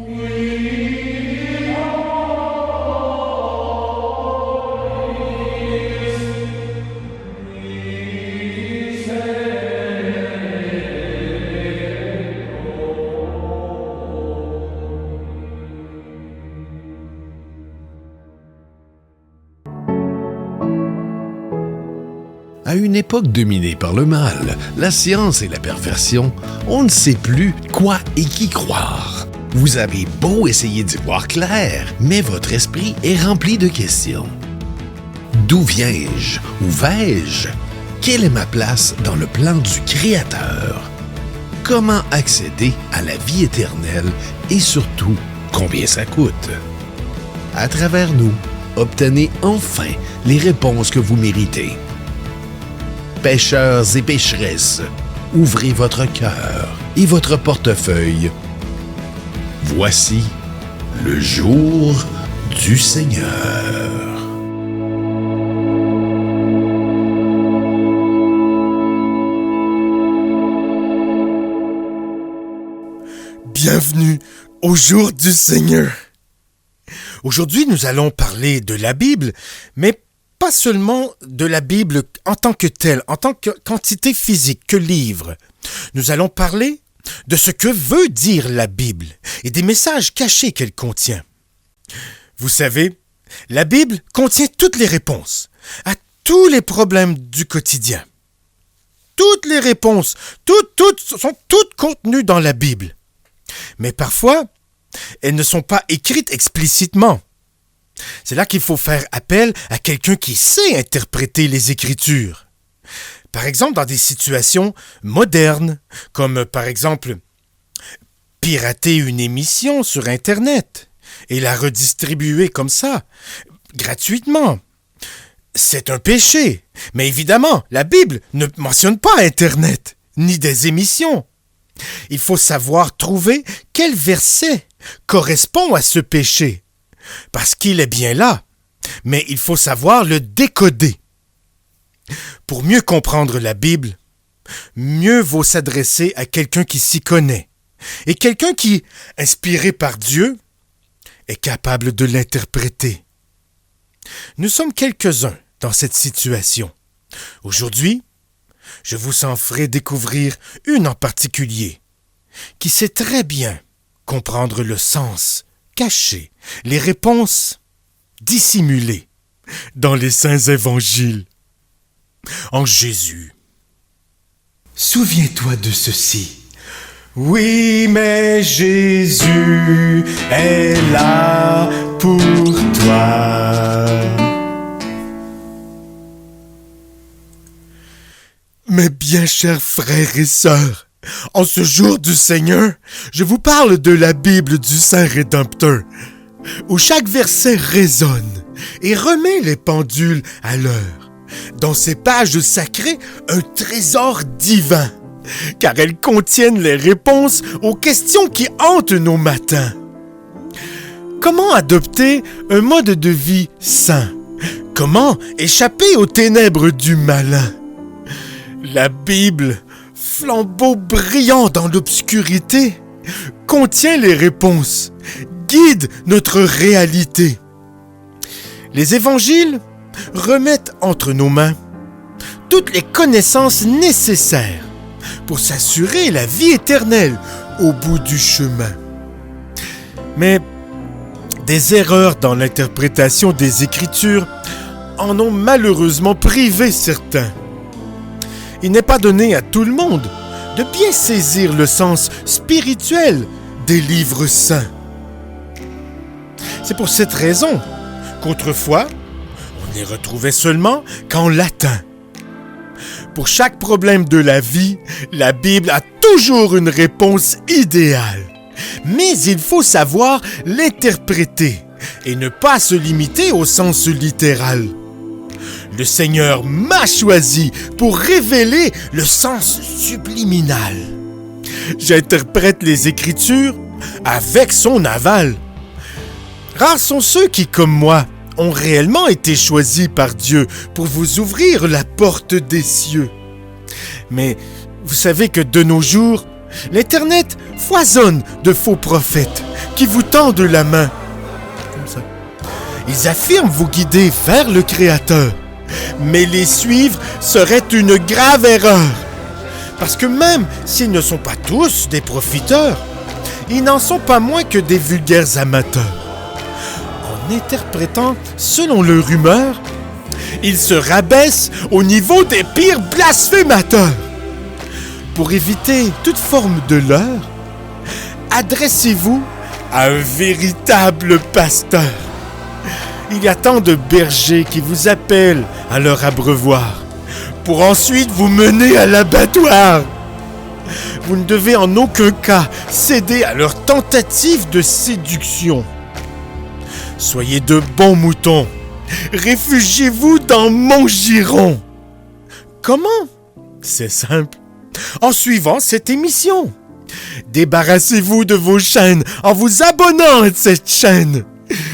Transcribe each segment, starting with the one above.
À une époque dominée par le mal, la science et la perversion, on ne sait plus quoi et qui croire. Vous avez beau essayer d'y voir clair, mais votre esprit est rempli de questions. D'où viens-je? Où vais-je? Quelle est ma place dans le plan du Créateur? Comment accéder à la vie éternelle et surtout, combien ça coûte? À travers nous, obtenez enfin les réponses que vous méritez. Pécheurs et pécheresses, ouvrez votre cœur et votre portefeuille. Voici le jour du Seigneur. Bienvenue au jour du Seigneur. Aujourd'hui, nous allons parler de la Bible, mais pas seulement de la Bible en tant que telle, en tant que quantité physique, que livre. Nous allons parler de ce que veut dire la Bible et des messages cachés qu'elle contient. Vous savez, la Bible contient toutes les réponses à tous les problèmes du quotidien. Toutes les réponses, sont toutes contenues dans la Bible. Mais parfois, elles ne sont pas écrites explicitement. C'est là qu'il faut faire appel à quelqu'un qui sait interpréter les Écritures. Par exemple, dans des situations modernes, comme par exemple pirater une émission sur Internet et la redistribuer comme ça, gratuitement. C'est un péché. Mais évidemment, la Bible ne mentionne pas Internet, ni des émissions. Il faut savoir trouver quel verset correspond à ce péché. Parce qu'il est bien là, mais il faut savoir le décoder. Pour mieux comprendre la Bible, mieux vaut s'adresser à quelqu'un qui s'y connaît, et quelqu'un qui, inspiré par Dieu, est capable de l'interpréter. Nous sommes quelques-uns dans cette situation. Aujourd'hui, je vous en ferai découvrir une en particulier, qui sait très bien comprendre le sens caché, les réponses dissimulées dans les saints évangiles. En Jésus. Souviens-toi de ceci. Oui, mais Jésus est là pour toi. Mes bien chers frères et sœurs, en ce jour du Seigneur, je vous parle de la Bible du Saint Rédempteur, où chaque verset résonne et remet les pendules à l'heure. Dans ces pages sacrées, un trésor divin, car elles contiennent les réponses aux questions qui hantent nos matins. Comment adopter un mode de vie sain? Comment échapper aux ténèbres du malin? La Bible, flambeau brillant dans l'obscurité, contient les réponses, guide notre réalité. Les évangiles remettent entre nos mains toutes les connaissances nécessaires pour s'assurer la vie éternelle au bout du chemin. Mais des erreurs dans l'interprétation des Écritures en ont malheureusement privé certains. Il n'est pas donné à tout le monde de bien saisir le sens spirituel des livres saints. C'est pour cette raison qu'autrefois, on les retrouvait seulement qu'en latin. Pour chaque problème de la vie, la Bible a toujours une réponse idéale. Mais il faut savoir l'interpréter et ne pas se limiter au sens littéral. Le Seigneur m'a choisi pour révéler le sens subliminal. J'interprète les Écritures avec son aval. Rares sont ceux qui, comme moi, ont réellement été choisis par Dieu pour vous ouvrir la porte des cieux. Mais vous savez que de nos jours, l'Internet foisonne de faux prophètes qui vous tendent la main. Comme ça. Ils affirment vous guider vers le Créateur. Mais les suivre serait une grave erreur. Parce que même s'ils ne sont pas tous des profiteurs, ils n'en sont pas moins que des vulgaires amateurs. En interprétant selon leur humeur, ils se rabaissent au niveau des pires blasphémateurs. Pour éviter toute forme de leurre, adressez-vous à un véritable pasteur. Il y a tant de bergers qui vous appellent à leur abreuvoir pour ensuite vous mener à l'abattoir. Vous ne devez en aucun cas céder à leurs tentatives de séduction. Soyez de bons moutons. Réfugiez-vous dans mon giron. Comment? C'est simple. En suivant cette émission. Débarrassez-vous de vos chaînes en vous abonnant à cette chaîne.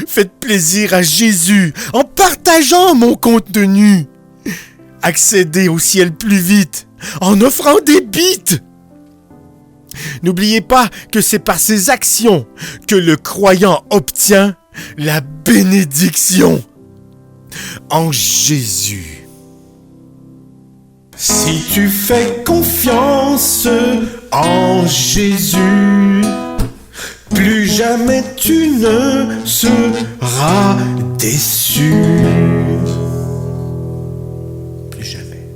Faites plaisir à Jésus en partageant mon contenu. Accédez au ciel plus vite en offrant des bits. N'oubliez pas que c'est par ses actions que le croyant obtient la bénédiction en Jésus. Si tu fais confiance en Jésus, plus jamais tu ne seras déçu. Plus jamais.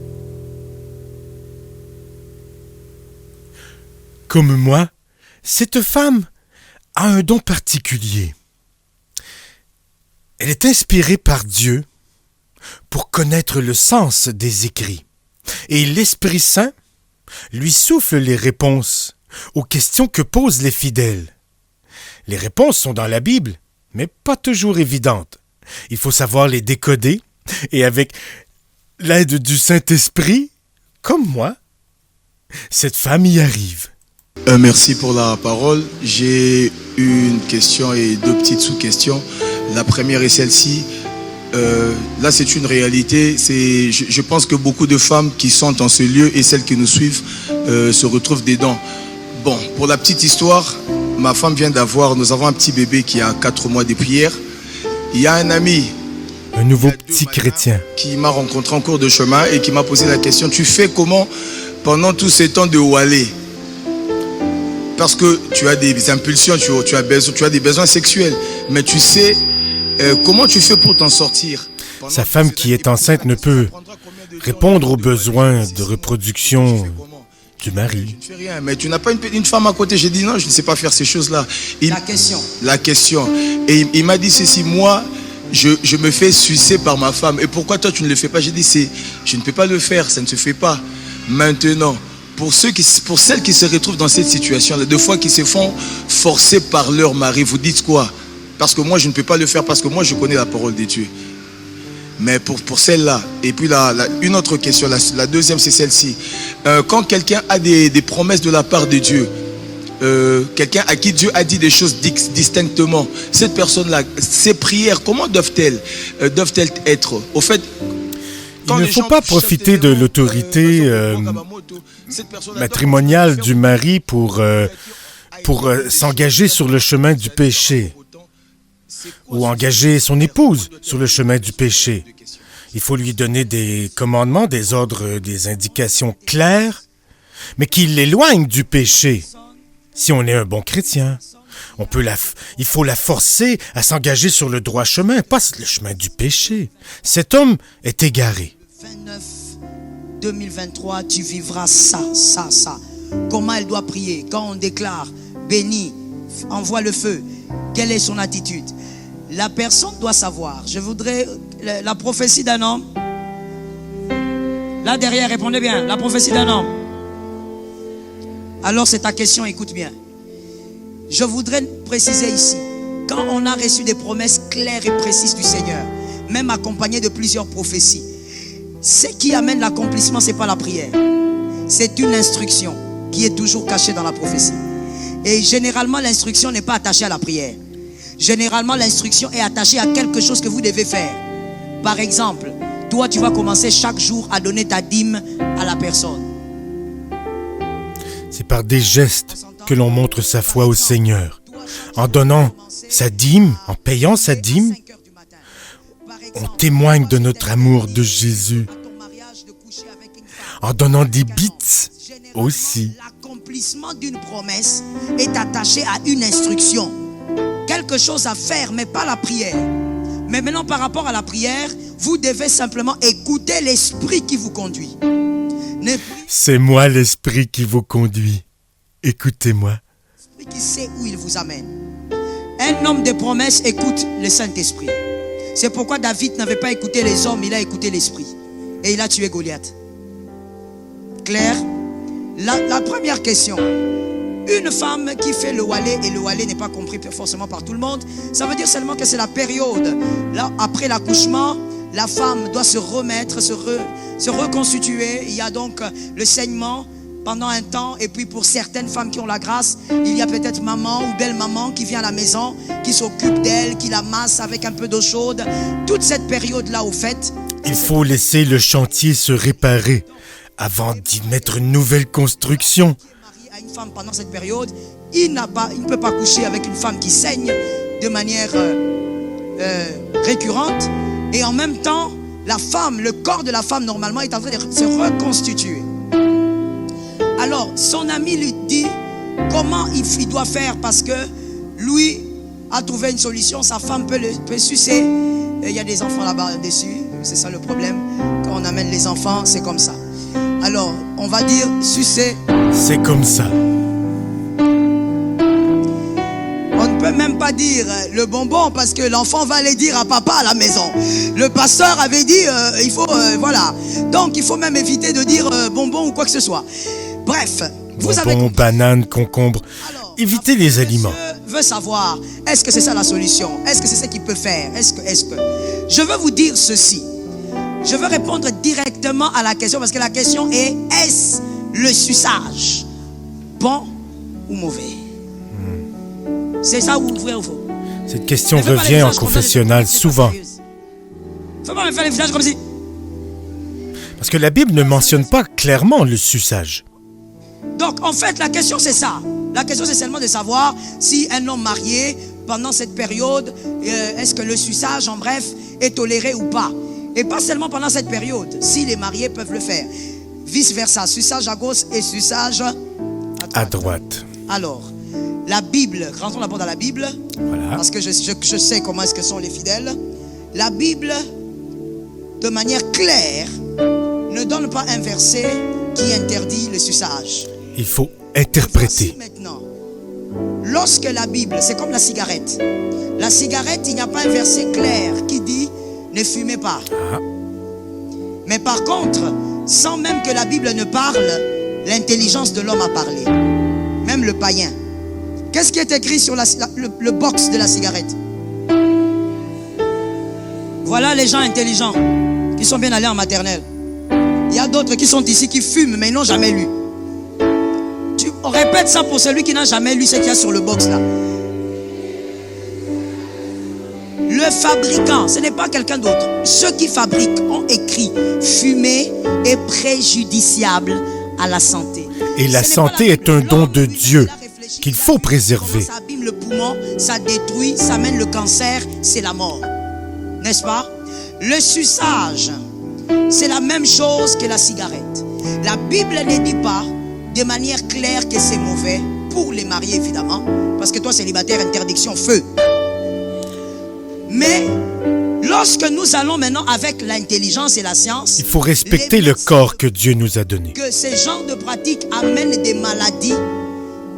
Comme moi, cette femme a un don particulier. Elle est inspirée par Dieu pour connaître le sens des écrits. Et l'Esprit Saint lui souffle les réponses aux questions que posent les fidèles. Les réponses sont dans la Bible, mais pas toujours évidentes. Il faut savoir les décoder et avec l'aide du Saint-Esprit, comme moi, cette femme y arrive. Merci pour la parole. J'ai une question et deux petites sous-questions. La première est celle-ci. Là, c'est une réalité. Je pense que beaucoup de femmes qui sont en ce lieu et celles qui nous suivent se retrouvent dedans. Bon, pour la petite histoire, ma femme vient nous avons un petit bébé qui a 4 mois depuis hier. Il y a un ami, un nouveau petit chrétien, qui m'a rencontré en cours de chemin et qui m'a posé la question: tu fais comment pendant tous ces temps de Walé? Parce que tu as des impulsions, tu as des besoins sexuels, mais tu sais comment tu fais pour t'en sortir? Sa femme qui est enceinte ne peut répondre aux besoins de reproduction du mari. Tu ne fais rien, mais tu n'as pas une femme à côté. J'ai dit non, je ne sais pas faire ces choses-là. La question. Et il m'a dit ceci: moi, je me fais sucer par ma femme. Et pourquoi toi tu ne le fais pas? J'ai dit je ne peux pas le faire, ça ne se fait pas. Maintenant, pour celles qui se retrouvent dans cette situation-là, deux fois qui se font forcer par leur mari, vous dites quoi? Parce que moi je ne peux pas le faire, parce que moi je connais la parole de Dieu. Mais pour celle-là, et puis une autre question, la deuxième c'est celle-ci. Quand quelqu'un a des promesses de la part de Dieu, quelqu'un à qui Dieu a dit des choses distinctement, cette personne-là, ses prières, comment doivent-elles être? Au fait, il ne faut pas profiter de l'autorité matrimoniale du mari pour s'engager sur le chemin du péché, ou engager son épouse sur le chemin du péché. Il faut lui donner des commandements, des ordres, des indications claires, mais qui l'éloignent du péché. Si on est un bon chrétien, il faut la forcer à s'engager sur le droit chemin, pas le chemin du péché. Cet homme est égaré. 29 2023, tu vivras ça. Comment elle doit prier? Quand on déclare béni, envoie le feu, quelle est son attitude? La personne doit savoir. Je voudrais la prophétie d'un homme. Là derrière, répondez bien. La prophétie d'un homme. Alors c'est ta question, écoute bien. Je voudrais préciser ici, quand on a reçu des promesses claires et précises du Seigneur, même accompagnées de plusieurs prophéties, ce qui amène l'accomplissement, ce n'est pas la prière. C'est une instruction qui est toujours cachée dans la prophétie. Et généralement, l'instruction n'est pas attachée à la prière. Généralement, l'instruction est attachée à quelque chose que vous devez faire. Par exemple, toi, tu vas commencer chaque jour à donner ta dîme à la personne. C'est par des gestes que l'on montre sa foi au Seigneur, En donnant sa dîme, en payant sa dîme, on témoigne de notre amour de Jésus. En donnant des bits aussi. L'accomplissement d'une promesse est attaché à une instruction. Quelque chose à faire, mais pas la prière. Mais maintenant, par rapport à la prière, vous devez simplement écouter l'esprit qui vous conduit. C'est moi l'esprit qui vous conduit. Écoutez-moi. L'esprit qui sait où il vous amène. Un homme de promesse écoute le Saint-Esprit. C'est pourquoi David n'avait pas écouté les hommes, il a écouté l'esprit. Et il a tué Goliath. Clair? La première question. Une femme qui fait le walé, et le walé n'est pas compris forcément par tout le monde, ça veut dire seulement que c'est la période. Là, après l'accouchement, la femme doit se remettre, se reconstituer. Il y a donc le saignement pendant un temps. Et puis pour certaines femmes qui ont la grâce, il y a peut-être maman ou belle-maman qui vient à la maison, qui s'occupe d'elle, qui la masse avec un peu d'eau chaude. Toute cette période-là, au fait... Il faut laisser le chantier se réparer avant d'y mettre une nouvelle construction. À une femme pendant cette période, il ne peut pas coucher avec une femme qui saigne de manière récurrente. Et en même temps, la femme, le corps de la femme normalement est en train de se reconstituer. Alors, son ami lui dit comment il doit faire parce que lui a trouvé une solution. Sa femme peut sucer. Et il y a des enfants là-bas dessus. C'est ça le problème. Quand on amène les enfants, c'est comme ça. Alors, on va dire sucer. C'est comme ça. On ne peut même pas dire le bonbon parce que l'enfant va aller dire à papa à la maison. Le pasteur avait dit, il faut, voilà. Donc, il faut même éviter de dire bonbon ou quoi que ce soit. Bref, vous avez compris. Banane, concombre. Alors, évitez les aliments. Je veux savoir, est-ce que c'est ça la solution? Est-ce que c'est ça qu'il peut faire? Est-ce que... Je veux vous dire ceci. Je veux répondre directement à la question parce que la question est, est-ce le suçage bon ou mauvais? C'est ça ou vrai ou faux? Cette question revient en confessionnal souvent. Faut pas me faire les visages comme si... Parce que la Bible ne mentionne pas clairement le suçage. Donc, en fait, la question, c'est ça. La question, c'est seulement de savoir si un homme marié, pendant cette période, est-ce que le suçage, en bref, est toléré ou pas. Et pas seulement pendant cette période. Si les mariés peuvent le faire. Vice-versa. Suçage à gauche et suçage à droite. Alors, la Bible, rentrons d'abord dans la Bible. Voilà. Parce que je sais comment est-ce que sont les fidèles. La Bible, de manière claire, ne donne pas un verset qui interdit le suçage. Il faut interpréter. Voici maintenant, lorsque la Bible, c'est comme la cigarette. La cigarette, il n'y a pas un verset clair qui dit ne fumez pas. Mais par contre, sans même que la Bible ne parle, l'intelligence de l'homme a parlé. Même le païen. Qu'est-ce qui est écrit sur le box de la cigarette? Voilà les gens intelligents qui sont bien allés en maternelle. Il y a d'autres qui sont ici qui fument mais ils n'ont jamais lu. On répète ça pour celui qui n'a jamais lu ce qu'il y a sur le box là. Le fabricant, ce n'est pas quelqu'un d'autre. Ceux qui fabriquent ont écrit fumer est préjudiciable à la santé. Et la santé est un don de Dieu qu'il faut préserver. Ça abîme le poumon, ça détruit, ça mène le cancer, c'est la mort. N'est-ce pas? Le suçage, c'est la même chose que la cigarette. La Bible ne dit pas de manière claire que c'est mauvais pour les mariés évidemment, parce que toi célibataire, interdiction, feu. Mais lorsque nous allons maintenant avec l'intelligence et la science, il faut respecter le corps que Dieu nous a donné. Que ces genres de pratiques amènent des maladies,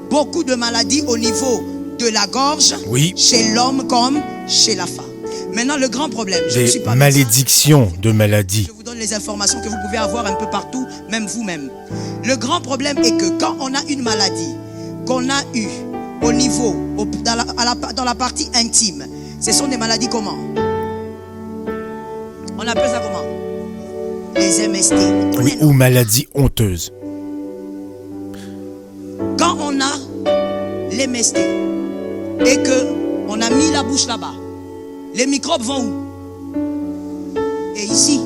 beaucoup de maladies au niveau de la gorge, oui, chez l'homme comme chez la femme. Maintenant, le grand problème, je ne suis pas malédictions de maladies. Je vous donne les informations que vous pouvez avoir un peu partout, même vous-même. Le grand problème est que quand on a une maladie qu'on a eue au niveau, dans la partie intime, ce sont des maladies comment? On appelle ça comment? Les MST. Oui, ou maladies honteuses. Quand on a les MST et qu'on a mis la bouche là-bas, les microbes vont où? Et ici.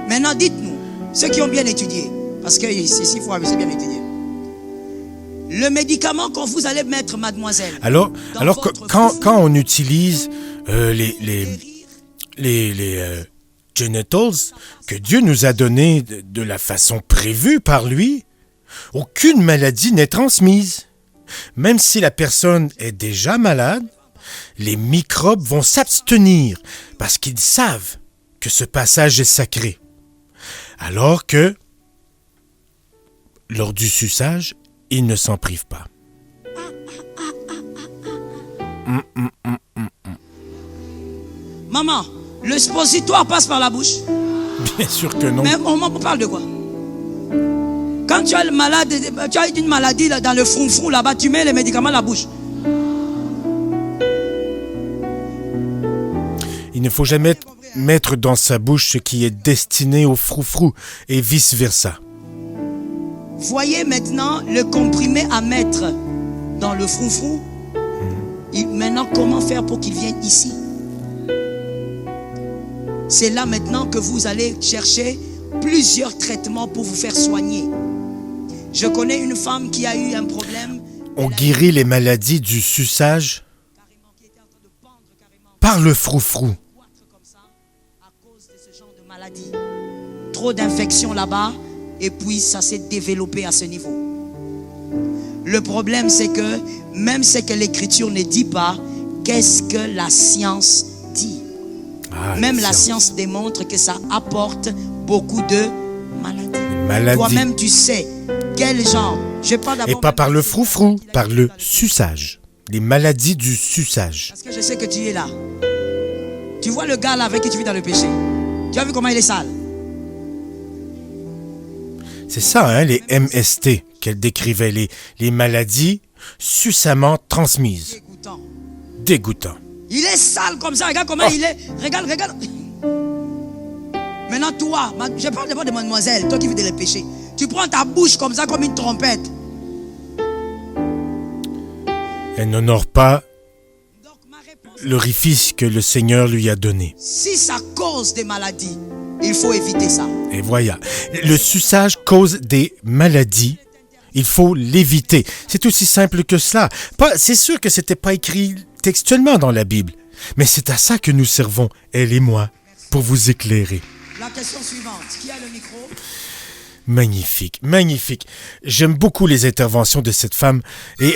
Maintenant, dites-nous, ceux qui ont bien étudié, parce que ici, il faut bien étudier. Le médicament qu'on vous allez mettre, mademoiselle. Alors votre quand on utilise genitals que Dieu nous a donnés de la façon prévue par lui, aucune maladie n'est transmise. Même si la personne est déjà malade, les microbes vont s'abstenir parce qu'ils savent que ce passage est sacré. Alors que, lors du suçage, ils ne s'en privent pas. Maman, le suppositoire passe par la bouche. Bien sûr que non. Mais on parle de quoi? Quand tu as une maladie là, dans le froufrou là-bas, tu mets les médicaments dans la bouche. Il ne faut jamais mettre dans sa bouche ce qui est destiné au froufrou et vice-versa. Voyez maintenant le comprimé à mettre dans le froufrou. Maintenant, comment faire pour qu'il vienne ici? C'est là maintenant que vous allez chercher plusieurs traitements pour vous faire soigner. Je connais une femme qui a eu un problème. On guérit les maladies du suçage par le froufrou. À cause de ce genre de maladie. Trop d'infections là-bas et puis ça s'est développé à ce niveau. Le problème c'est que même ce que l'écriture ne dit pas, qu'est-ce que la science dit? Même la science démontre que ça apporte beaucoup de maladies. Toi-même tu sais quel genre. Et pas par le froufrou, par le suçage. Les maladies du suçage. Parce que je sais que tu es là. Tu vois le gars là avec qui tu vis dans le péché. Tu as vu comment il est sale? C'est ça, hein, les MST qu'elle décrivait, les maladies sucamment transmises. Dégoûtant. Il est sale comme ça, regarde comment il est. Regarde. Maintenant toi, je parle d'abord de mademoiselle, toi qui vis dans le péché. Tu prends ta bouche comme ça, comme une trompette. Elle n'honore pas l'orifice que le Seigneur lui a donné. Si ça cause des maladies, il faut éviter ça. Et voilà, le suçage cause des maladies. Il faut l'éviter. C'est aussi simple que cela. C'est sûr que c'était pas écrit textuellement dans la Bible, mais c'est à ça que nous servons, elle et moi, pour vous éclairer. La question suivante, qui a le micro? Magnifique, magnifique. J'aime beaucoup les interventions de cette femme. Et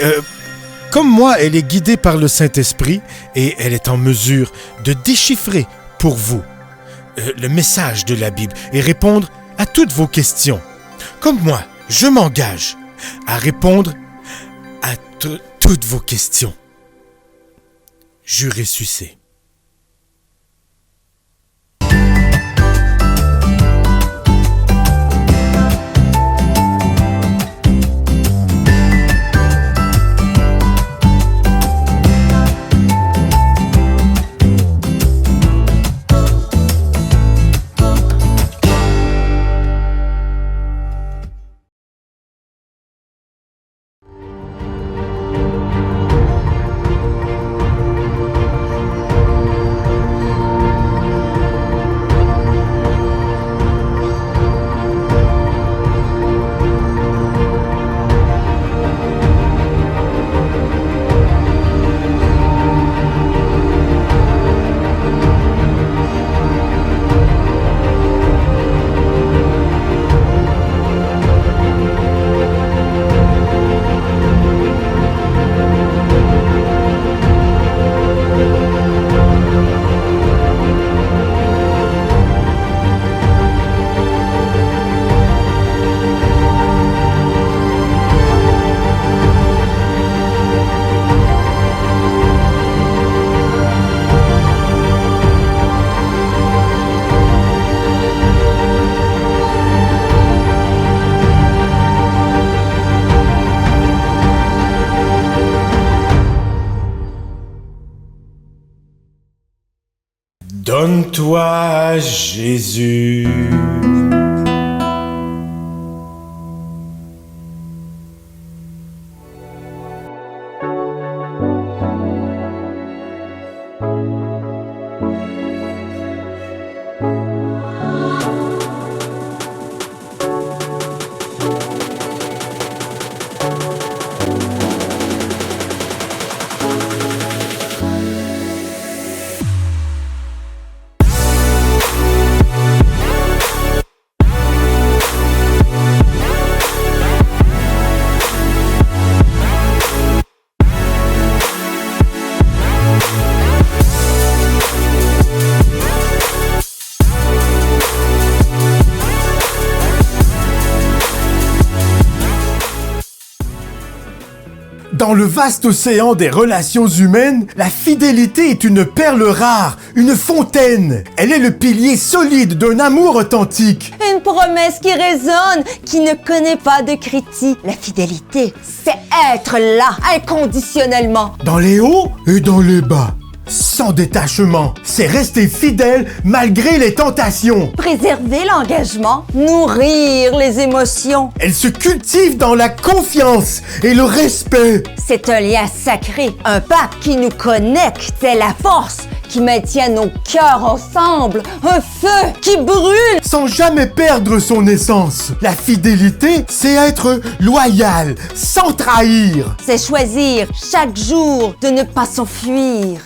comme moi, elle est guidée par le Saint-Esprit et elle est en mesure de déchiffrer pour vous le message de la Bible et répondre à toutes vos questions. Comme moi, je m'engage à répondre à toutes vos questions. Juré sucé. Donne-toi, Jésus. Dans le vaste océan des relations humaines, la fidélité est une perle rare, une fontaine. Elle est le pilier solide d'un amour authentique. Une promesse qui résonne, qui ne connaît pas de critiques. La fidélité, c'est être là, inconditionnellement. Dans les hauts et dans les bas. Sans détachement, c'est rester fidèle malgré les tentations. Préserver l'engagement, nourrir les émotions. Elle se cultive dans la confiance et le respect. C'est un lien sacré, un pacte qui nous connecte. C'est la force qui maintient nos cœurs ensemble, un feu qui brûle. Sans jamais perdre son essence. La fidélité, c'est être loyal, sans trahir. C'est choisir chaque jour de ne pas s'enfuir.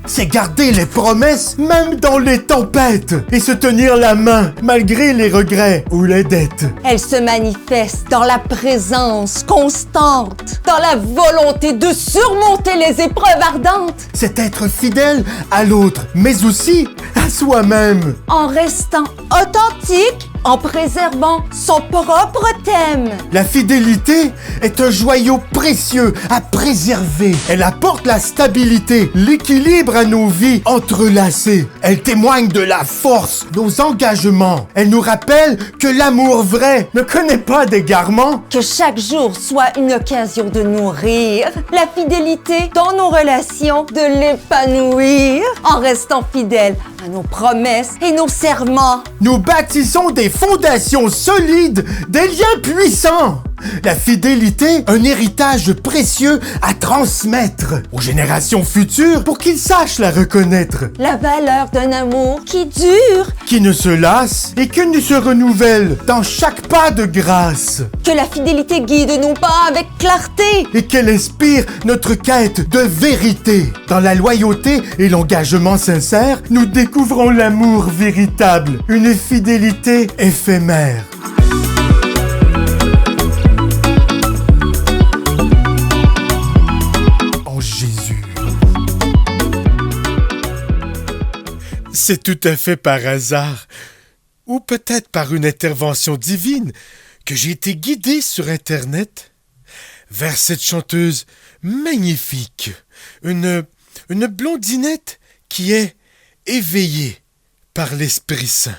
C'est garder les promesses même dans les tempêtes et se tenir la main malgré les regrets ou les dettes. Elle se manifeste dans la présence constante, dans la volonté de surmonter les épreuves ardentes, C'est être fidèle à l'autre, mais aussi à soi-même. en restant authentique, en préservant son propre thème. La fidélité est un joyau précieux à préserver. Elle apporte la stabilité, l'équilibre à nos vies entrelacées. Elle témoigne de la force, nos engagements. Elle nous rappelle que l'amour vrai ne connaît pas d'égarement. Que chaque jour soit une occasion de nourrir la fidélité dans nos relations, de l'épanouir en restant fidèles à nos promesses et nos serments. Nous bâtissons des fondations solides, des liens puissants. La fidélité, un héritage précieux à transmettre aux générations futures pour qu'ils sachent la reconnaître, La valeur d'un amour qui dure, qui ne se lasse et qui ne se renouvelle dans chaque pas de grâce, que la fidélité guide nos pas avec clarté. et qu'elle inspire notre quête de vérité. Dans la loyauté et l'engagement sincère, nous découvrons l'amour véritable, une fidélité éphémère. En Jésus. C'est tout à fait par hasard, ou peut-être par une intervention divine, que j'ai été guidé sur Internet vers cette chanteuse magnifique, une blondinette qui est éveillée par l'Esprit Saint.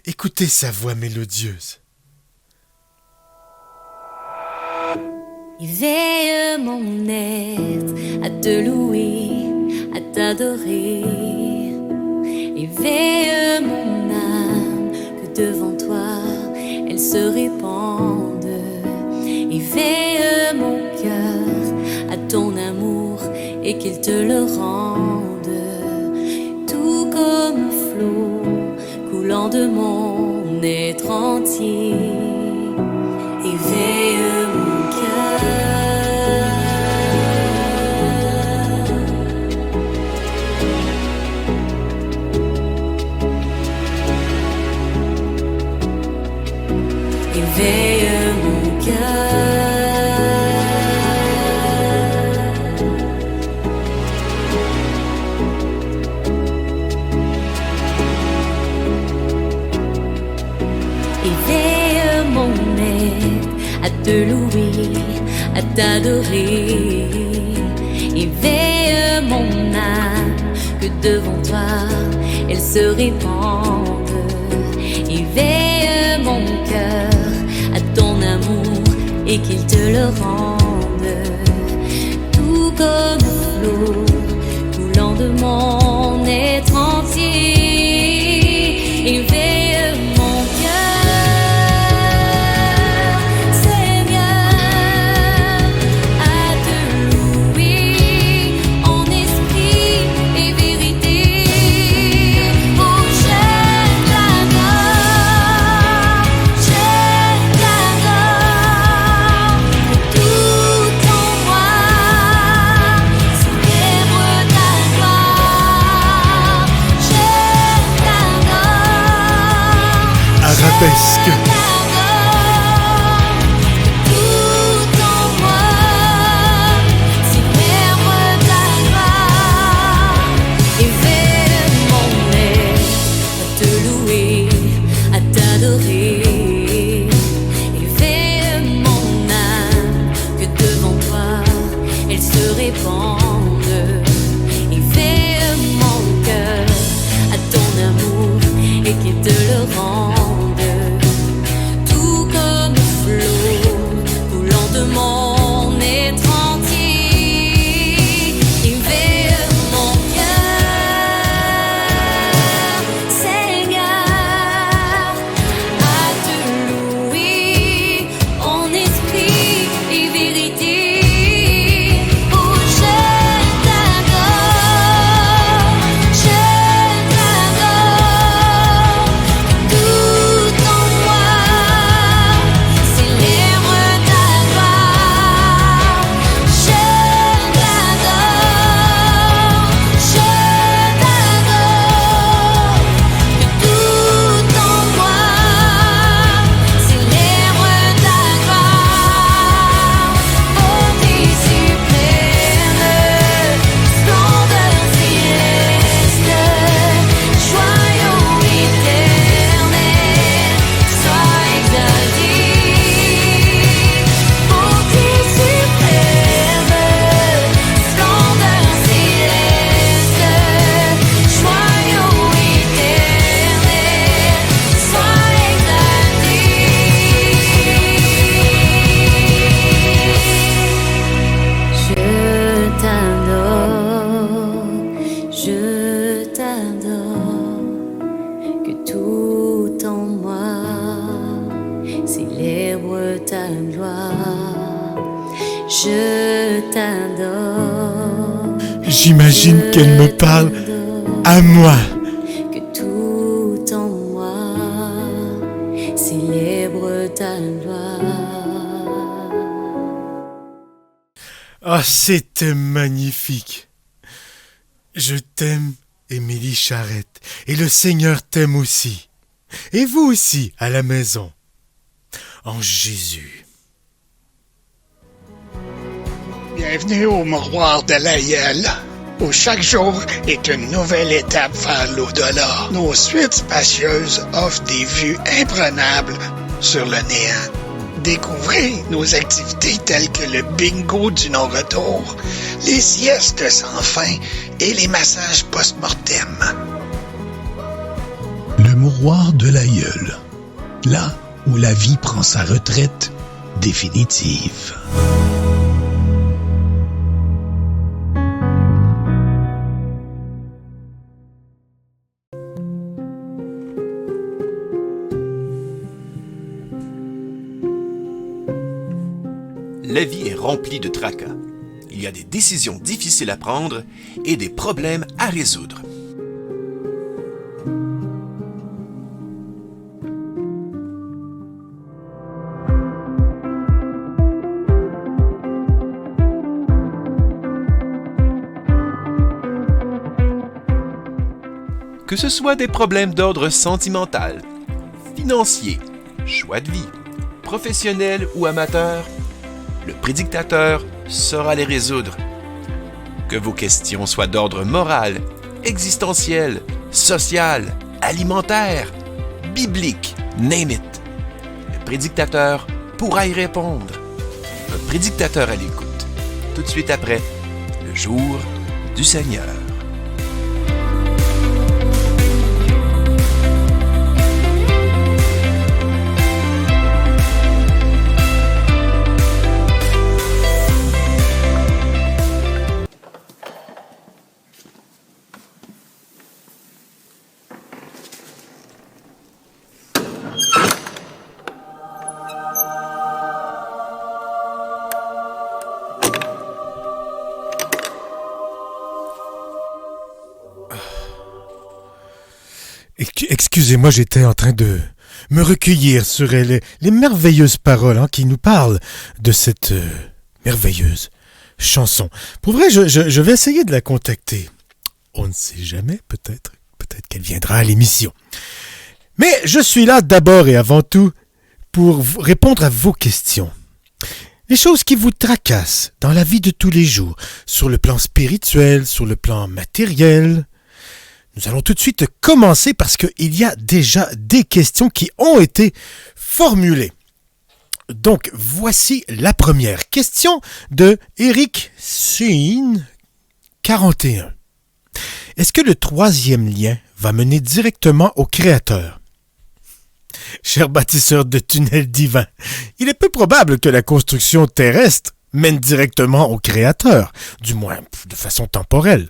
Écoutez sa voix mélodieuse. Éveille mon être à te louer, à t'adorer. Éveille mon âme, que devant toi elle se répande. Éveille mon cœur à ton amour et qu'il te le rende. Tout comme flot coulant de mon être entier. Éveille mon cœur. Éveille mon cœur. Éveille mon être à te louer, à t'adorer. Éveille mon âme, que devant toi elle se répande. Éveille mon cœur à ton amour et qu'il te le rende. Tout comme flot coulant de mon être entier. Éveille mon cœur, Seigneur, à te louer en esprit et vérité. Oh, je t'adore, tout J'imagine qu'elle me parle à moi. Que tout en moi célèbre ta gloire. Ah, c'était magnifique. Je t'aime, Émilie Charrette, et le Seigneur t'aime aussi. Et vous aussi, à la maison. En Jésus. Bienvenue au Mouroir de l'Aïeul, où chaque jour est une nouvelle étape vers l'au-delà. Nos suites spacieuses offrent des vues imprenables sur le néant. Découvrez nos activités telles que le bingo du non-retour, les siestes sans fin et les massages post-mortem. Le Mouroir de l'Aïeul, là où la vie prend sa retraite définitive. La vie est remplie de tracas. Il y a des décisions difficiles à prendre et des problèmes à résoudre. Que ce soit des problèmes d'ordre sentimental, financier, choix de vie, professionnel ou amateur, le prédictateur saura les résoudre. Que vos questions soient d'ordre moral, existentiel, social, alimentaire, biblique, name it. Le prédictateur pourra y répondre. Un prédictateur à l'écoute, tout de suite après le jour du Seigneur. Excusez-moi, j'étais en train de me recueillir sur les merveilleuses paroles qui nous parlent de cette merveilleuse chanson. Pour vrai, je vais essayer de la contacter. On ne sait jamais, peut-être qu'elle viendra à l'émission. Mais je suis là d'abord et avant tout pour répondre à vos questions. Les choses qui vous tracassent dans la vie de tous les jours, sur le plan spirituel, sur le plan matériel. Nous allons tout de suite commencer parce qu'il y a déjà des questions qui ont été formulées. Donc, voici la première question de Eric Suin, 41. Est-ce que le troisième lien va mener directement au Créateur? Cher bâtisseur de tunnels divins, il est peu probable que la construction terrestre mène directement au Créateur, du moins de façon temporelle.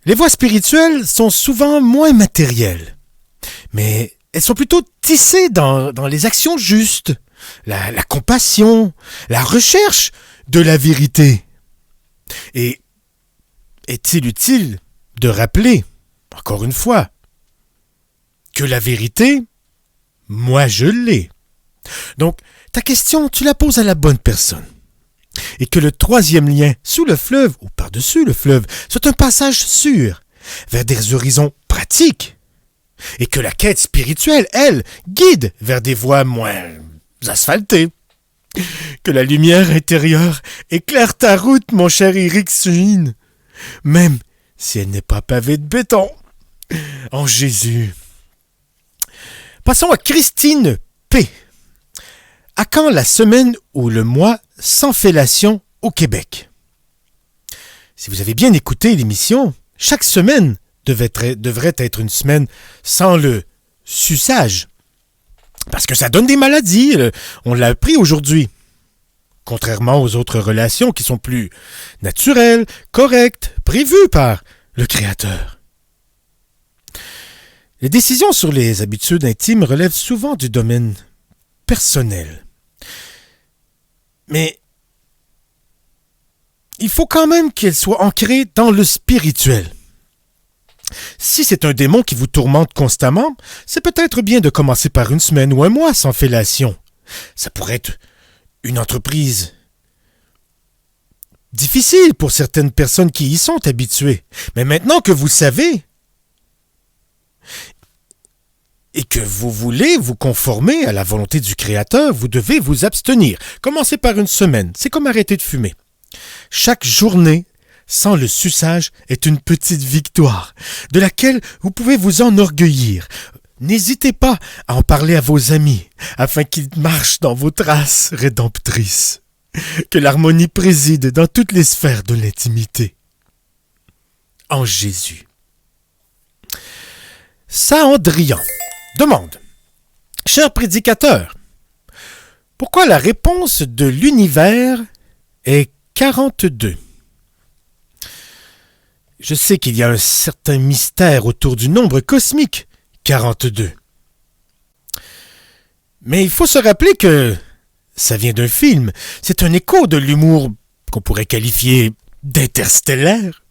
Les voies spirituelles sont souvent moins matérielles, mais elles sont plutôt tissées dans les actions justes, la compassion, la recherche de la vérité. Et est-il utile de rappeler, encore une fois, que la vérité, moi je l'ai. Donc, ta question, tu la poses à la bonne personne. Et que le troisième lien, sous le fleuve ou par-dessus le fleuve, soit un passage sûr vers des horizons pratiques. Et que la quête spirituelle, elle, guide vers des voies moins asphaltées. Que la lumière intérieure éclaire ta route, mon cher Eric Suin, même si elle n'est pas pavée de béton. En Jésus. Passons à Christine P. À quand la semaine ou le mois sans fellation au Québec? Si vous avez bien écouté l'émission, chaque semaine devrait être une semaine sans le suçage. Parce que ça donne des maladies, on l'a appris aujourd'hui. Contrairement aux autres relations qui sont plus naturelles, correctes, prévues par le Créateur. Les décisions sur les habitudes intimes relèvent souvent du domaine personnel. Mais il faut quand même qu'elle soit ancrée dans le spirituel. Si c'est un démon qui vous tourmente constamment, c'est peut-être bien de commencer par une semaine ou un mois sans fellation. Ça pourrait être une entreprise difficile pour certaines personnes qui y sont habituées. Mais maintenant que vous savez et que vous voulez vous conformer à la volonté du Créateur, vous devez vous abstenir. Commencez par une semaine. C'est comme arrêter de fumer. Chaque journée sans le suçage est une petite victoire, de laquelle vous pouvez vous enorgueillir. N'hésitez pas à en parler à vos amis, afin qu'ils marchent dans vos traces rédemptrices. Que l'harmonie préside dans toutes les sphères de l'intimité. En Jésus. Saint-Andrian demande: Cher prédicateur, pourquoi la réponse de l'univers est 42? Je sais qu'il y a un certain mystère autour du nombre cosmique 42. Mais il faut se rappeler que ça vient d'un film. C'est un écho de l'humour qu'on pourrait qualifier d'interstellaire.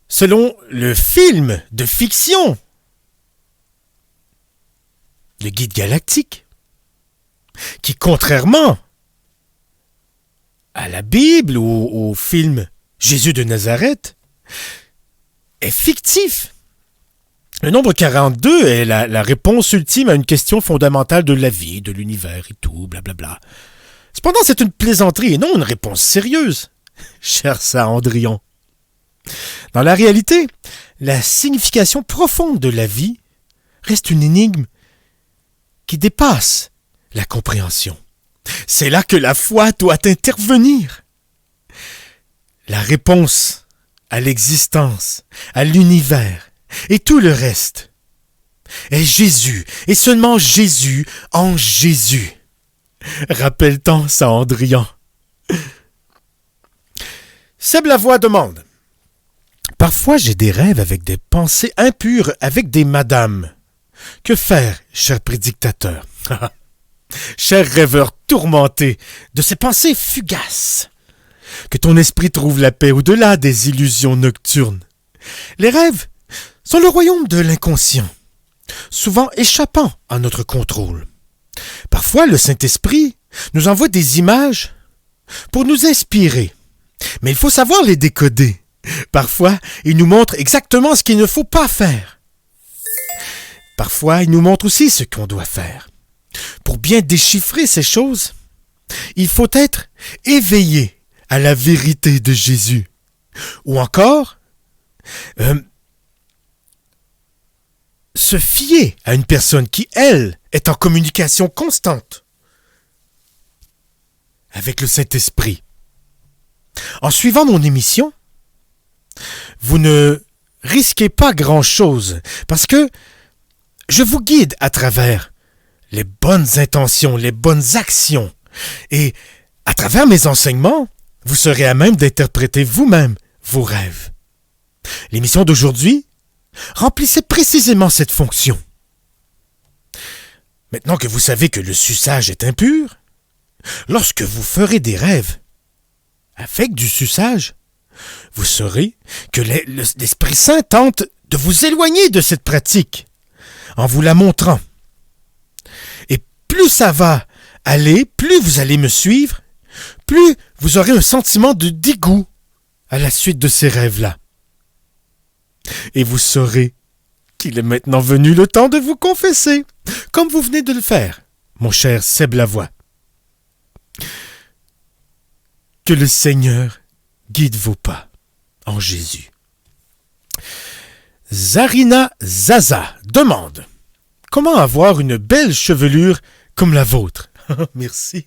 Selon le film de fiction, le Guide galactique, qui, contrairement à la Bible ou au film Jésus de Nazareth, est fictif. Le nombre 42 est la réponse ultime à une question fondamentale de la vie, de l'univers et tout, blablabla. Cependant, c'est une plaisanterie et non une réponse sérieuse, cher Saint-Andrian. Dans la réalité, la signification profonde de la vie reste une énigme qui dépasse la compréhension. C'est là que la foi doit intervenir. La réponse à l'existence, à l'univers et tout le reste est Jésus, et seulement Jésus en Jésus. Rappelle-t-en Saint-Andrian. Seb Lavoie demande: Parfois j'ai des rêves avec des pensées impures avec des madames. Que faire, cher prédictateur? Cher rêveur tourmenté de ces pensées fugaces. Que ton esprit trouve la paix au-delà des illusions nocturnes. Les rêves sont le royaume de l'inconscient, souvent échappant à notre contrôle. Parfois, le Saint-Esprit nous envoie des images pour nous inspirer, mais il faut savoir les décoder. Parfois, il nous montre exactement ce qu'il ne faut pas faire. Parfois, il nous montre aussi ce qu'on doit faire. Pour bien déchiffrer ces choses, il faut être éveillé à la vérité de Jésus. Ou encore, se fier à une personne qui, elle, est en communication constante avec le Saint-Esprit. En suivant mon émission, vous ne risquez pas grand-chose parce que je vous guide à travers les bonnes intentions, les bonnes actions. Et à travers mes enseignements, vous serez à même d'interpréter vous-même vos rêves. L'émission d'aujourd'hui remplissait précisément cette fonction. Maintenant que vous savez que le suçage est impur, lorsque vous ferez des rêves avec du suçage, vous saurez que l'Esprit Saint tente de vous éloigner de cette pratique en vous la montrant. Et plus ça va aller, plus vous allez me suivre, plus vous aurez un sentiment de dégoût à la suite de ces rêves-là. Et vous saurez qu'il est maintenant venu le temps de vous confesser, comme vous venez de le faire, mon cher Seb Lavoie. Que le Seigneur guide vos pas en Jésus. Zarina Zaza demande: comment avoir une belle chevelure comme la vôtre? Merci.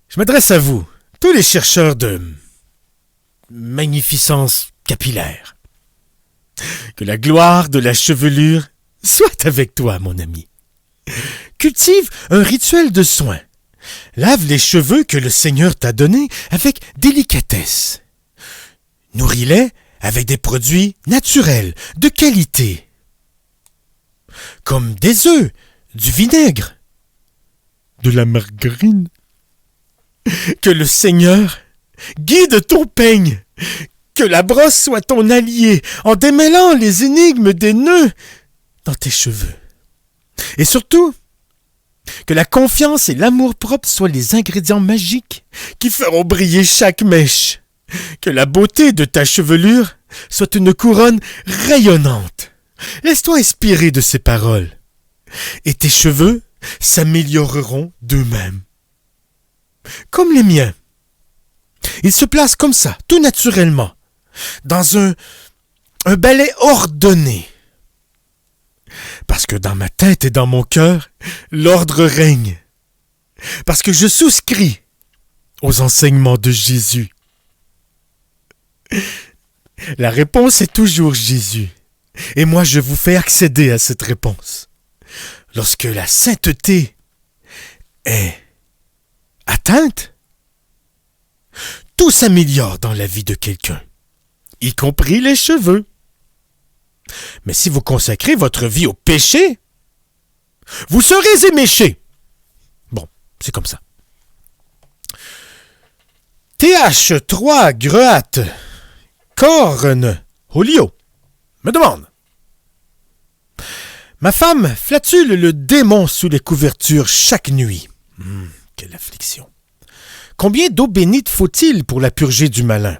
Je m'adresse à vous, tous les chercheurs de magnificence capillaire. Que la gloire de la chevelure soit avec toi, mon ami. Cultive un rituel de soin. Lave les cheveux que le Seigneur t'a donnés avec délicatesse. Nourris-les avec des produits naturels, de qualité, comme des œufs, du vinaigre, de la margarine. Que le Seigneur guide ton peigne. Que la brosse soit ton allié en démêlant les énigmes des nœuds dans tes cheveux. Et surtout, que la confiance et l'amour-propre soient les ingrédients magiques qui feront briller chaque mèche. Que la beauté de ta chevelure soit une couronne rayonnante. Laisse-toi inspirer de ces paroles. Et tes cheveux s'amélioreront d'eux-mêmes. Comme les miens. Ils se placent comme ça, tout naturellement, dans un balai ordonné. Parce que dans ma tête et dans mon cœur, l'ordre règne. Parce que je souscris aux enseignements de Jésus. La réponse est toujours Jésus. Et moi, je vous fais accéder à cette réponse. Lorsque la sainteté est atteinte, tout s'améliore dans la vie de quelqu'un, y compris les cheveux. Mais si vous consacrez votre vie au péché, vous serez éméché. Bon, c'est comme ça. TH3 Great Corn Olio me demande: ma femme flatule le démon sous les couvertures chaque nuit. Quelle affliction. Combien d'eau bénite faut-il pour la purger du malin?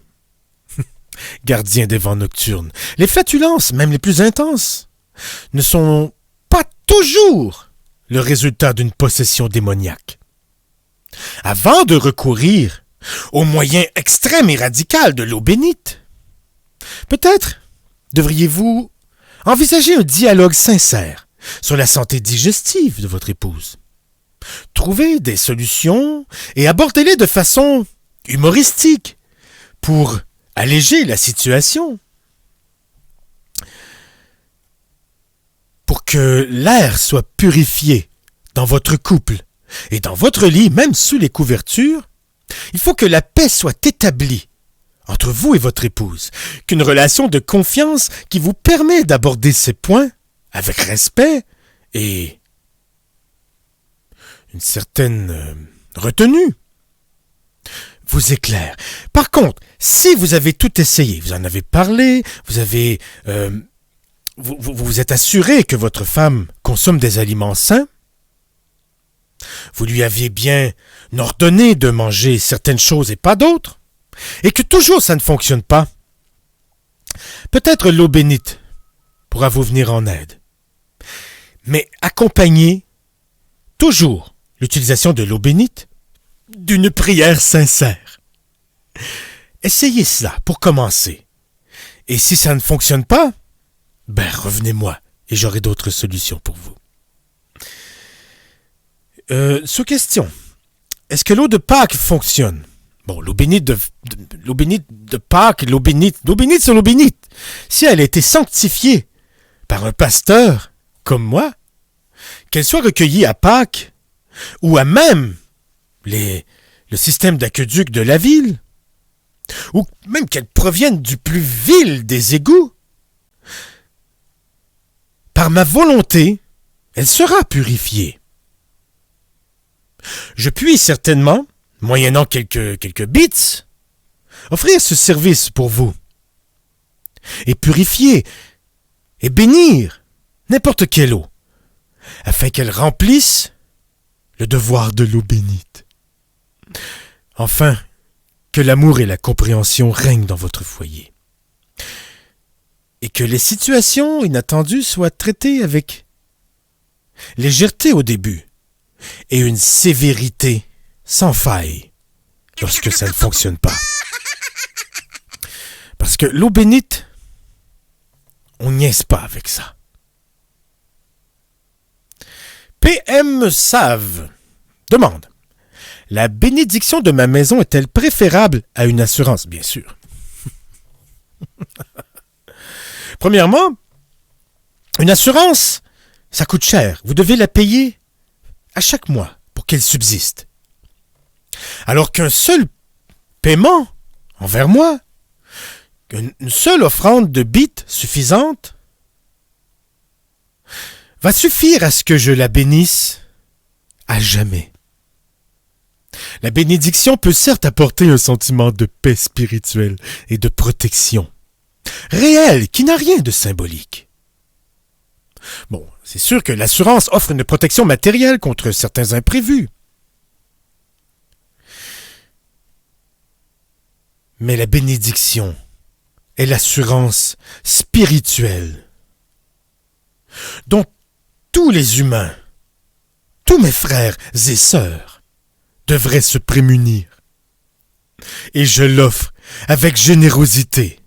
Gardien des vents nocturnes, les flatulences, même les plus intenses, ne sont pas toujours le résultat d'une possession démoniaque. Avant de recourir au moyen extrême et radical de l'eau bénite, peut-être devriez-vous envisager un dialogue sincère sur la santé digestive de votre épouse. Trouvez des solutions et abordez-les de façon humoristique pour alléger la situation. Pour que l'air soit purifié dans votre couple et dans votre lit, même sous les couvertures, il faut que la paix soit établie entre vous et votre épouse, qu'une relation de confiance qui vous permet d'aborder ces points avec respect et une certaine retenue vous éclaire. Par contre, si vous avez tout essayé, vous en avez parlé, vous êtes assuré que votre femme consomme des aliments sains, vous lui aviez bien ordonné de manger certaines choses et pas d'autres, et que toujours ça ne fonctionne pas, peut-être l'eau bénite pourra vous venir en aide. Mais accompagnez toujours l'utilisation de l'eau bénite d'une prière sincère. Essayez cela pour commencer. Et si ça ne fonctionne pas, revenez-moi et j'aurai d'autres solutions pour vous. Sous question, est-ce que l'eau de Pâques fonctionne? Bon, l'eau bénite de Pâques, l'eau bénite, c'est l'eau bénite. Si elle a été sanctifiée par un pasteur comme moi, qu'elle soit recueillie à Pâques ou à même le système d'aqueduc de la ville, ou même qu'elle provienne du plus vil des égouts, par ma volonté, elle sera purifiée. Je puis certainement, moyennant quelques bits, offrir ce service pour vous, et purifier et bénir n'importe quelle eau, afin qu'elle remplisse le devoir de l'eau bénite. Enfin, que l'amour et la compréhension règnent dans votre foyer. Et que les situations inattendues soient traitées avec légèreté au début et une sévérité sans faille lorsque ça ne fonctionne pas. Parce que l'eau bénite, on niaise pas avec ça. PM Save demande: la bénédiction de ma maison est-elle préférable à une assurance? Bien sûr. Premièrement, une assurance, ça coûte cher. Vous devez la payer à chaque mois pour qu'elle subsiste. Alors qu'un seul paiement envers moi, une seule offrande de bits suffisante, va suffire à ce que je la bénisse à jamais. La bénédiction peut certes apporter un sentiment de paix spirituelle et de protection, réel, qui n'a rien de symbolique. Bon, c'est sûr que l'assurance offre une protection matérielle contre certains imprévus. Mais la bénédiction est l'assurance spirituelle dont tous les humains, tous mes frères et sœurs, devraient se prémunir. Et je l'offre avec générosité,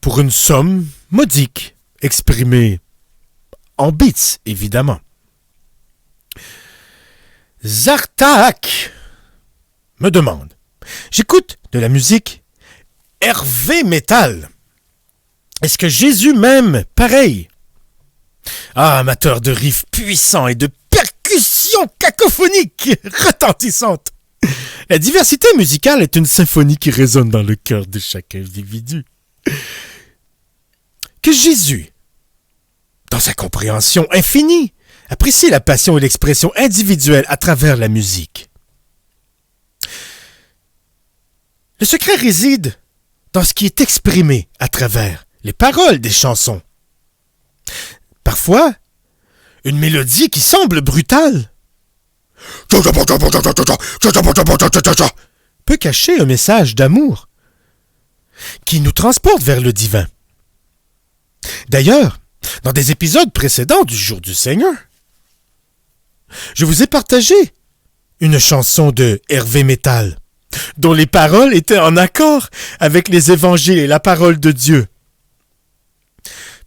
pour une somme modique, exprimée en bits, évidemment. Zartak me demande, j'écoute de la musique Hervé Metal. Est-ce que Jésus m'aime pareil? Ah, amateur de riffs puissants et de percussions cacophoniques retentissantes. La diversité musicale est une symphonie qui résonne dans le cœur de chaque individu. Que Jésus, dans sa compréhension infinie, apprécie la passion et l'expression individuelle à travers la musique. Le secret réside dans ce qui est exprimé à travers les paroles des chansons. Parfois, une mélodie qui semble brutale peut cacher un message d'amour qui nous transporte vers le divin. D'ailleurs, dans des épisodes précédents du Jour du Seigneur, je vous ai partagé une chanson de Hervé Metal, dont les paroles étaient en accord avec les évangiles et la parole de Dieu.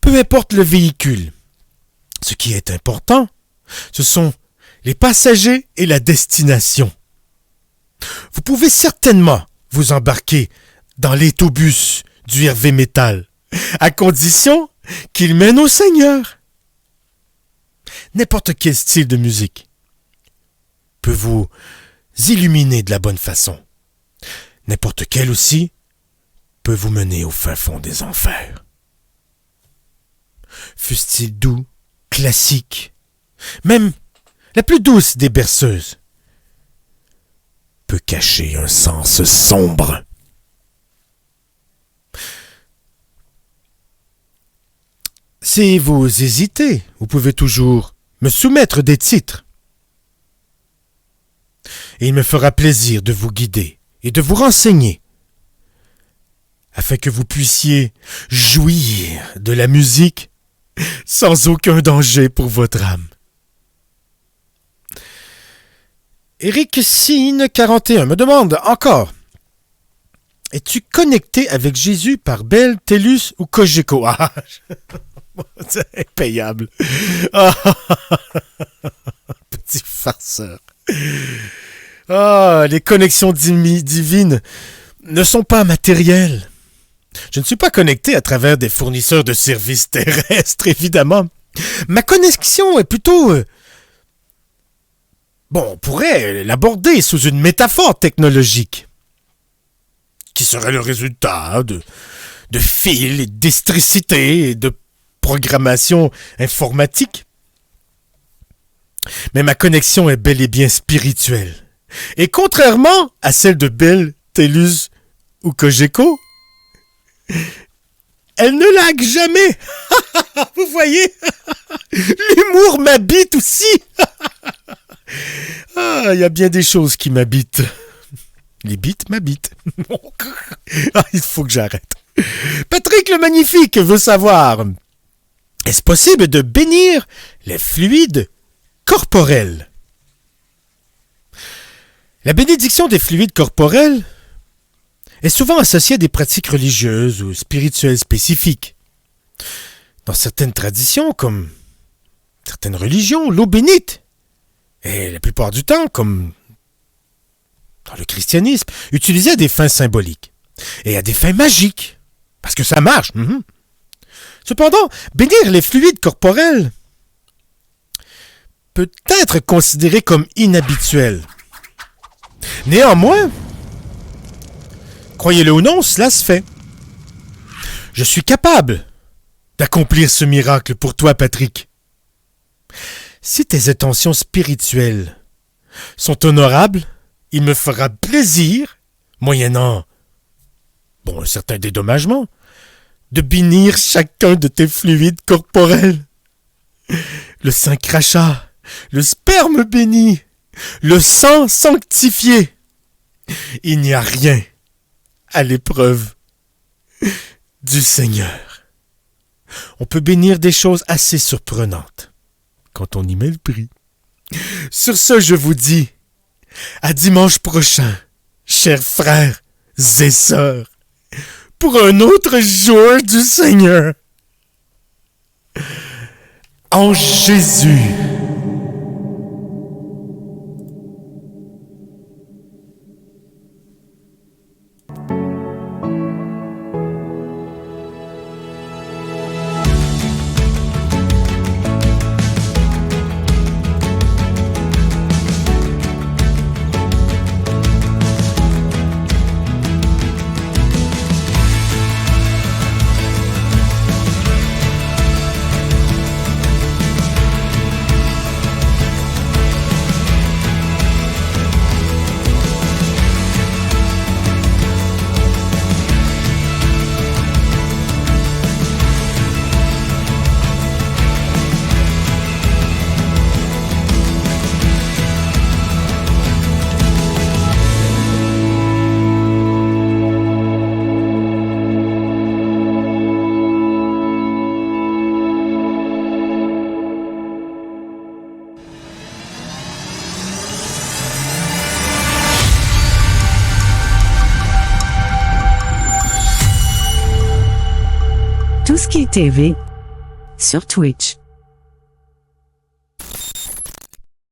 Peu importe le véhicule, ce qui est important, ce sont les passagers et la destination. Vous pouvez certainement vous embarquer dans l'autobus du Hervé Metal, à condition qu'il mène au Seigneur. N'importe quel style de musique peut vous illuminer de la bonne façon. N'importe quel aussi peut vous mener au fin fond des enfers. Fût-il doux, classique, même la plus douce des berceuses, peut cacher un sens sombre. Si vous hésitez, vous pouvez toujours me soumettre des titres. Et il me fera plaisir de vous guider et de vous renseigner, afin que vous puissiez jouir de la musique sans aucun danger pour votre âme. Eric Sine 41 me demande encore: es-tu connecté avec Jésus par Bell, TELUS ou Cogeco? Ah, c'est impayable. Ah, petit farceur. Ah, les connexions divines ne sont pas matérielles. Je ne suis pas connecté à travers des fournisseurs de services terrestres, évidemment. Ma connexion est plutôt... on pourrait l'aborder sous une métaphore technologique, qui serait le résultat de fils et d'électricité et de programmation informatique. Mais ma connexion est bel et bien spirituelle. Et contrairement à celle de Bell, TELUS ou Cogeco, elle ne lag jamais. Vous voyez? L'humour m'habite aussi. Ah, il y a bien des choses qui m'habitent. Les bits m'habitent. Ah, il faut que j'arrête. Patrick le Magnifique veut savoir: est-ce possible de bénir les fluides corporels? La bénédiction des fluides corporels est souvent associée à des pratiques religieuses ou spirituelles spécifiques. Dans certaines traditions, comme certaines religions, l'eau bénite est la plupart du temps, comme dans le christianisme, utilisée à des fins symboliques et à des fins magiques, parce que ça marche. Cependant, bénir les fluides corporels peut être considéré comme inhabituel. Néanmoins, croyez-le ou non, cela se fait. Je suis capable d'accomplir ce miracle pour toi, Patrick. Si tes intentions spirituelles sont honorables, il me fera plaisir, moyennant, un certain dédommagement, de bénir chacun de tes fluides corporels. Le sein crachat, le sperme béni, le sang sanctifié. Il n'y a rien à l'épreuve du Seigneur. On peut bénir des choses assez surprenantes quand on y met le prix. Sur ce, je vous dis à dimanche prochain, chers frères et sœurs, pour un autre jour du Seigneur. En Jésus. Tout ce qui est TV sur Twitch.